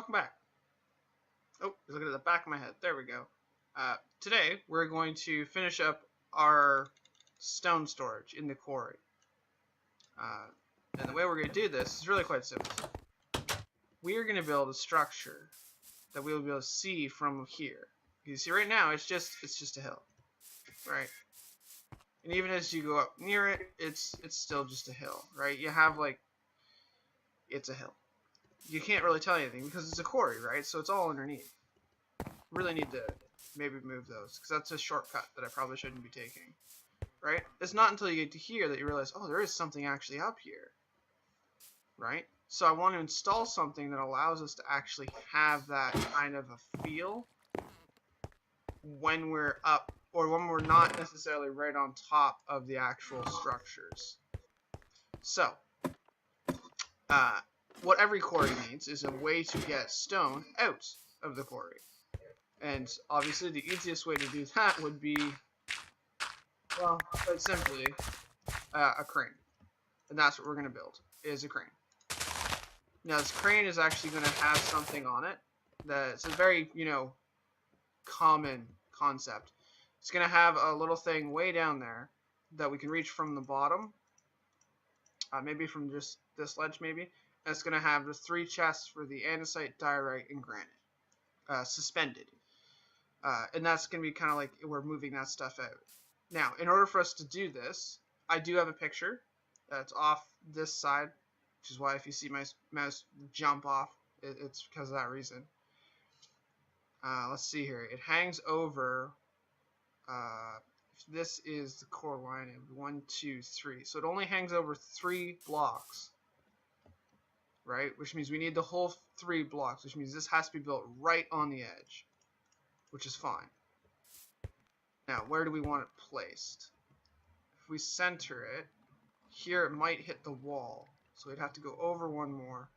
Welcome back. Oh, looking at the back of my head. There we go. Today, we're going to finish up our stone storage in the quarry. And the way we're going to do this is really quite simple. We are going to build a structure that we will be able to see from here. You see right now, it's just a hill, right? And even as you go up near it, it's still just a hill, right? You have it's a hill. You can't really tell anything because it's a quarry, right? So it's all underneath. Really need to maybe move those because that's a shortcut that I probably shouldn't be taking, right? It's not until you get to here that you realize, oh, there is something actually up here, right? So I want to install something that allows us to actually have that kind of a feel when we're up or when we're not necessarily right on top of the actual structures. So, what every quarry needs is a way to get stone out of the quarry. And obviously the easiest way to do that would be, well, quite simply, a crane. And that's what we're going to build, is a crane. Now this crane is actually going to have something on it that's a very, common concept. It's going to have a little thing way down there that we can reach from the bottom. Maybe from just this ledge, maybe. And it's going to have the 3 chests for the andesite, diorite, and granite. Suspended. And that's going to be kind of like we're moving that stuff out. Now, in order for us to do this, I do have a picture that's off this side, which is why if you see my mouse jump off, it's because of that reason. Let's see here. It hangs over, this is the core line of 1, 2, 3. So it only hangs over 3 blocks, right? Which means we need the whole 3 blocks, which means this has to be built right on the edge, which is fine. Now, where do we want it placed? If we center it, here it might hit the wall. So we'd have to go over one more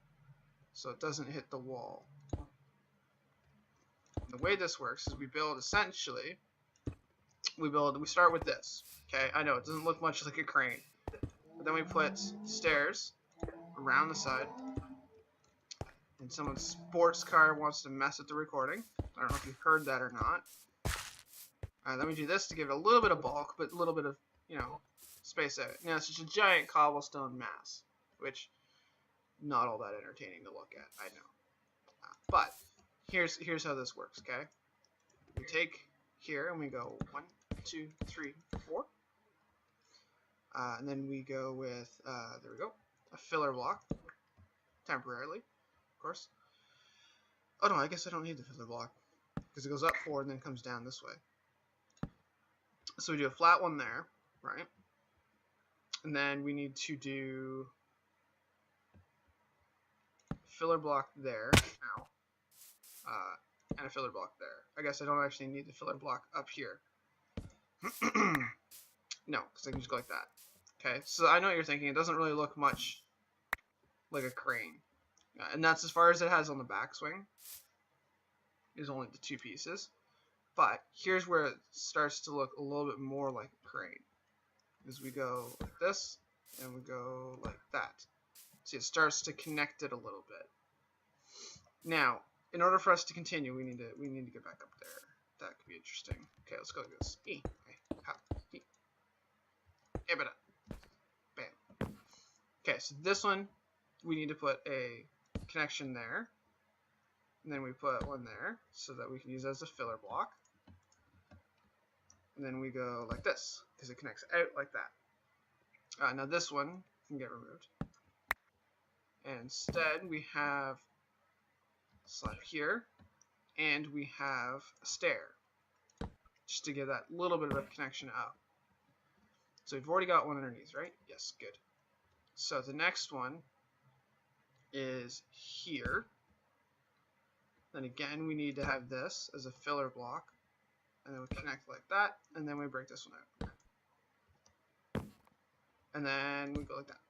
so it doesn't hit the wall. And the way this works is we build essentially, we start with this. Okay, I know it doesn't look much like a crane. But then we put stairs around the side. And someone's sports car wants to mess with the recording. I don't know if you heard that or not. Then we do this to give it a little bit of bulk, but a little bit of, space out. Now it's just a giant cobblestone mass, which not all that entertaining to look at, I know. But here's how this works, okay? We take here and we go 1, 2, 3, 4. And then we go with, there we go, a filler block, temporarily, of course. Oh no, I guess I don't need the filler block, because it goes up 4 and then comes down this way. So we do a flat one there, right? And then we need to do filler block there now, and a filler block there. I guess I don't actually need the filler block up here. No, because I can just go like that. Okay, so I know what you're thinking. It doesn't really look much like a crane. And that's as far as it has on the backswing. Is only the 2 pieces. But here's where it starts to look a little bit more like a crane. As we go like this, and we go like that. See, it starts to connect it a little bit. Now, in order for us to continue, we need to get back up there. That could be interesting. Okay, let's go like this. Bam. Okay, so this one, we need to put a connection there. And then we put one there so that we can use it as a filler block. And then we go like this because it connects out like that. Now this one can get removed. And instead we have a slab here and we have a stair just to give that little bit of a connection up. So we've already got one underneath, right? Yes, good. So the next one is here. Then again, we need to have this as a filler block. And then we connect like that. And then we break this one out. And then we go like that.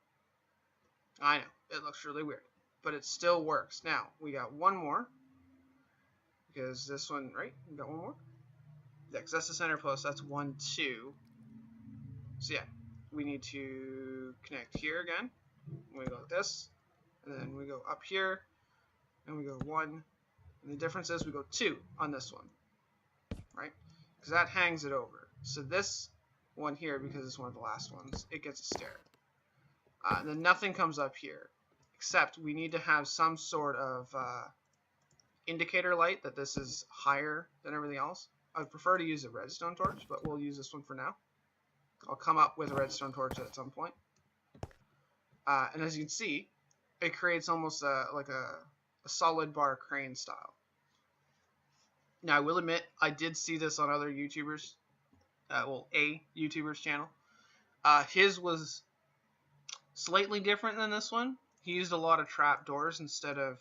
I know, it looks really weird. But it still works. Now, we got one more. Because this one, right? We got one more. Yeah, because that's the center post. That's 1, 2. So yeah, we need to connect here again. We go like this. And then we go up here. and we go 1, and the difference is we go 2 on this one, right? Because that hangs it over. So this one here, because it's one of the last ones, it gets a stair. And then nothing comes up here, except we need to have some sort of indicator light that this is higher than everything else. I would prefer to use a redstone torch, but we'll use this one for now. I'll come up with a redstone torch at some point. And as you can see, it creates almost like a solid bar crane style. Now, I will admit, I did see this on other YouTubers, a YouTuber's channel. His was slightly different than this one. He used a lot of trapdoors instead of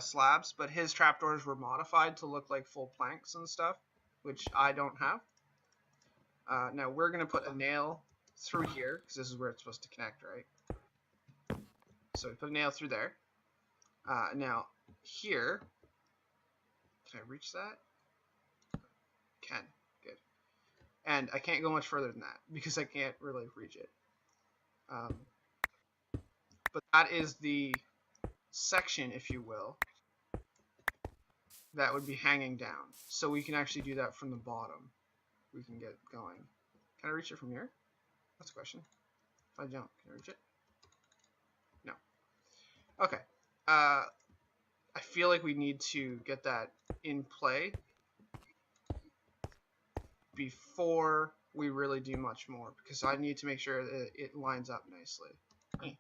slabs, but his trapdoors were modified to look like full planks and stuff, which I don't have. Now, we're going to put a nail through here, because this is where it's supposed to connect, right? So we put a nail through there. Now, here, can I reach that? Can. Good. And I can't go much further than that, because I can't really reach it. But that is the section, if you will, that would be hanging down. So we can actually do that from the bottom. We can get going. Can I reach it from here? That's a question. If I jump, can I reach it? No. Okay. I feel like we need to get that in play before we really do much more, because I need to make sure that it lines up nicely. Okay.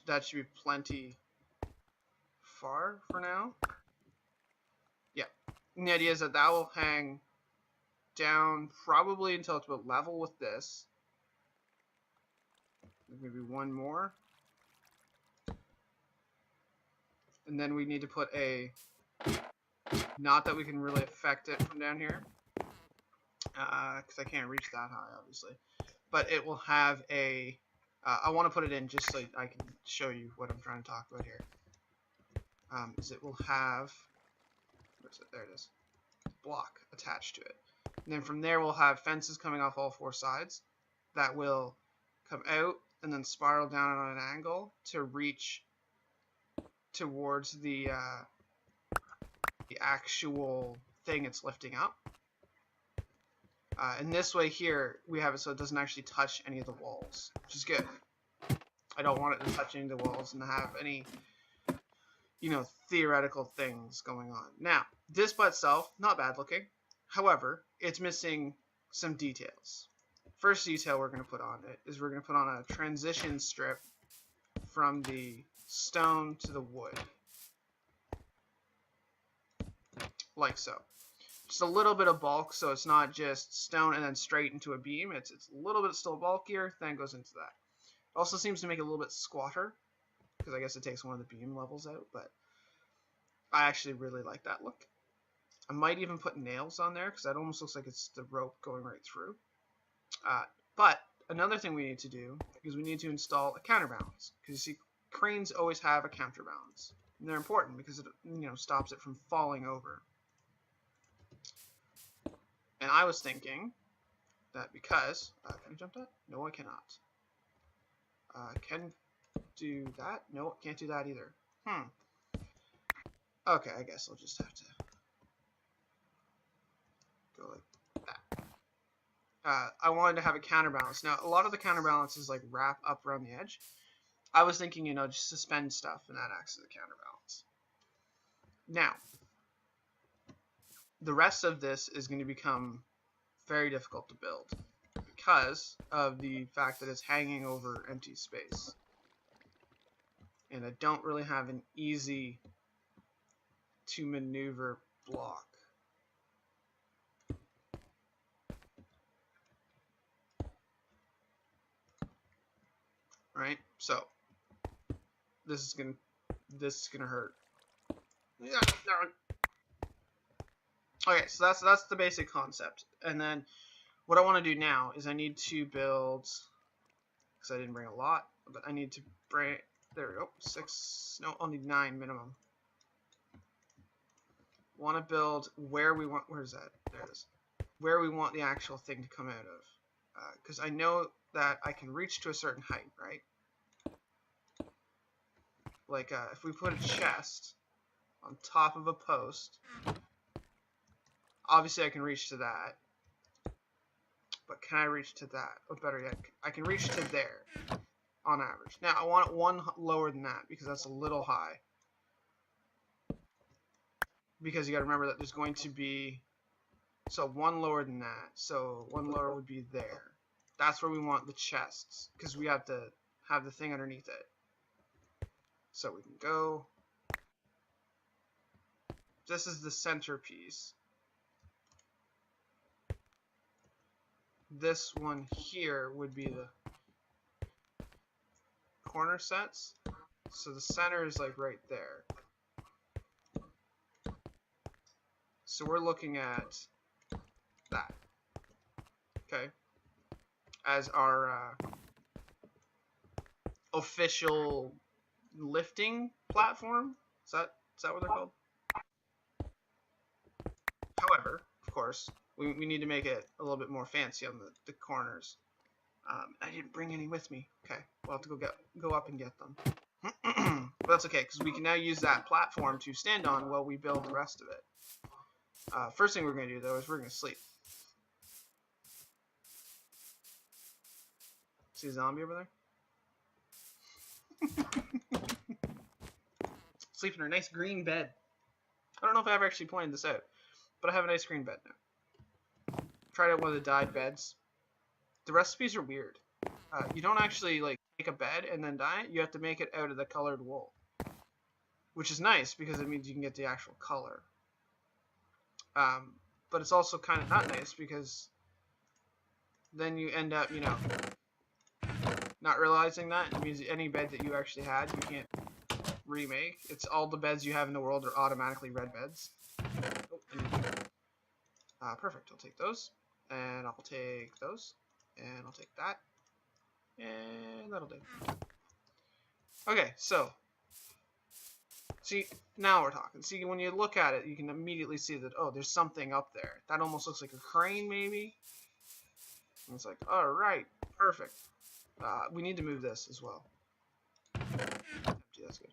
That should be plenty far for now. Yeah. And the idea is that will hang down probably until it's about level with this. Maybe one more. And then we need to put a, not that we can really affect it from down here, because I can't reach that high, obviously. But it will have a, I want to put it in just so I can show you what I'm trying to talk about here. Is it will have, where's it? There it is. Block attached to it. And then from there we'll have fences coming off all 4 sides that will come out and then spiral down on an angle to reach towards the actual thing it's lifting up. And this way here we have it so it doesn't actually touch any of the walls, which is good. I don't want it to touch any of the walls and to have any, you know, theoretical things going on. Now, this by itself, not bad looking. However, it's missing some details. First detail we're going to put on it is we're going to put on a transition strip from the stone to the wood. Like so. Just a little bit of bulk, so it's not just stone and then straight into a beam. It's a little bit still bulkier, then goes into that. Also seems to make it a little bit squatter, because I guess it takes one of the beam levels out, but I actually really like that look. I might even put nails on there, because that almost looks like it's the rope going right through. But another thing we need to do is we need to install a counterbalance, because you see, cranes always have a counterbalance. And they're important because it, you know, stops it from falling over. And I was thinking that because can I jump that? No, I cannot. Can do that? No, can't do that either. Okay, I guess I'll just have to go like that. I wanted to have a counterbalance. Now, a lot of the counterbalances like wrap up around the edge. I was thinking, you know, just suspend stuff and that acts as a counterbalance. Now, the rest of this is going to become very difficult to build because of the fact that it's hanging over empty space. And I don't really have an easy to maneuver block. Right? So this is gonna hurt. Yeah. Okay, so that's the basic concept. And then what I want to do now is I need to build, because I didn't bring a lot, but I need to bring, there we go, 6, no, I'll need 9 minimum. Want to build where we want, where is that? There it is. Where we want the actual thing to come out of. because I know that I can reach to a certain height, right? Like if we put a chest on top of a post, obviously I can reach to that. But can I reach to that? Or better yet, I can reach to there on average. Now I want it one lower than that because that's a little high. Because you got to remember that there's going to be, so one lower than that. So one lower would be there. That's where we want the chests because we have to have the thing underneath it. So we can go. This is the centerpiece. This one here would be the corner sets. So the center is like right there. So we're looking at that, okay, as our official lifting platform. Is that what they're called? However, of course, we need to make it a little bit more fancy on the corners. I didn't bring any with me. Okay, we'll have to go up and get them. But that's okay, because we can now use that platform to stand on while we build the rest of it. First thing we're going to do, though, is we're going to sleep. See a zombie over there? Sleep in our nice green bed. I don't know if I ever actually pointed this out, but I have a nice green bed now. Tried out one of the dyed beds. The recipes are weird. You don't actually like make a bed and then dye it. You have to make it out of the colored wool, which is nice because it means you can get the actual color. But it's also kind of not nice because then you end up, not realizing that. It means any bed that you actually had, you can't remake. It's all the beds you have in the world are automatically red beds. Perfect. I'll take those, and I'll take those, and I'll take that, and that'll do. Okay, so see, now we're talking. See, when you look at it, you can immediately see that, oh, there's something up there. That almost looks like a crane, maybe. And it's like, all right, perfect. We need to move this as well. Empty, that's good.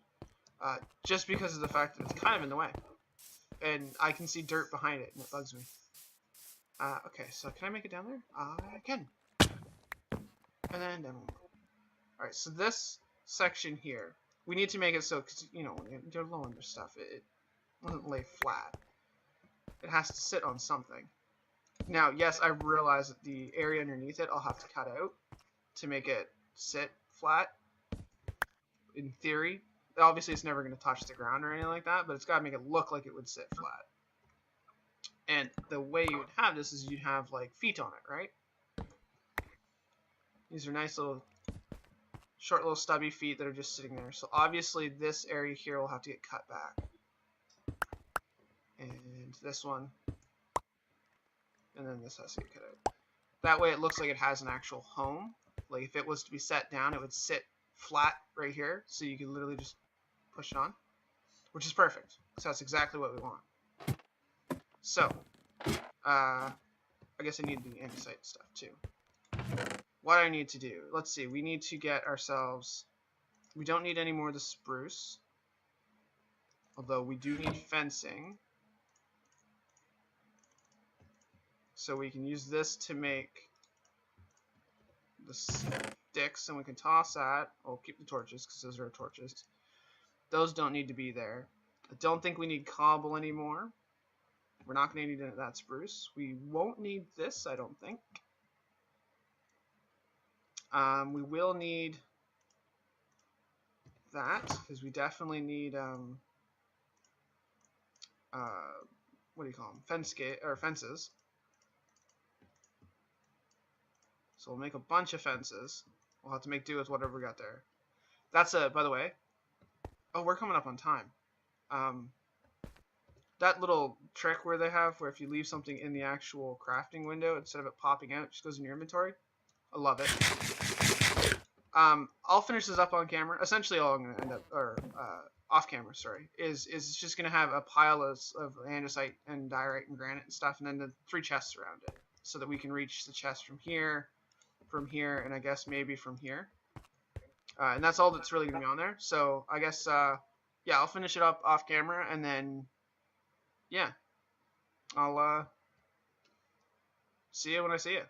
Just because of the fact that it's kind of in the way. And I can see dirt behind it, and it bugs me. Okay, so can I make it down there? I can. And then down. Alright, so this section here, we need to make it so, because, when you're low under stuff, it doesn't lay flat. It has to sit on something. Now, yes, I realize that the area underneath it I'll have to cut out to make it sit flat. In theory. Obviously, it's never going to touch the ground or anything like that, but it's got to make it look like it would sit flat. And the way you would have this is you'd have, like, feet on it, right? These are nice little, short little stubby feet that are just sitting there. So obviously this area here will have to get cut back. And this one. And then this has to get cut out. That way it looks like it has an actual home. Like if it was to be set down, it would sit flat right here. So you can literally just push it on. Which is perfect. So that's exactly what we want. So, I guess I need the andesite stuff too. What I need to do, let's see, we need to get ourselves, we don't need any more of the spruce, although we do need fencing, so we can use this to make the sticks, and we can toss that. I'll keep the torches, because those are our torches. Those don't need to be there. I don't think we need cobble anymore. We're not going to need that spruce. We won't need this, I don't think. We will need that, because we definitely need, what do you call them? Fences. So we'll make a bunch of fences. We'll have to make do with whatever we got there. That's by the way, oh, we're coming up on time. That little trick where they have, where if you leave something in the actual crafting window, instead of it popping out, it just goes in your inventory. I love it. I'll finish this up on camera. Essentially, all I'm going to end up, or off camera, sorry, is just going to have a pile of andesite and diorite and granite and stuff, and then the 3 chests around it, so that we can reach the chest from here, from here, and I guess maybe from here. And that's all that's really going to be on there. So I guess, yeah, I'll finish it up off camera, and then, yeah, I'll see you when I see you.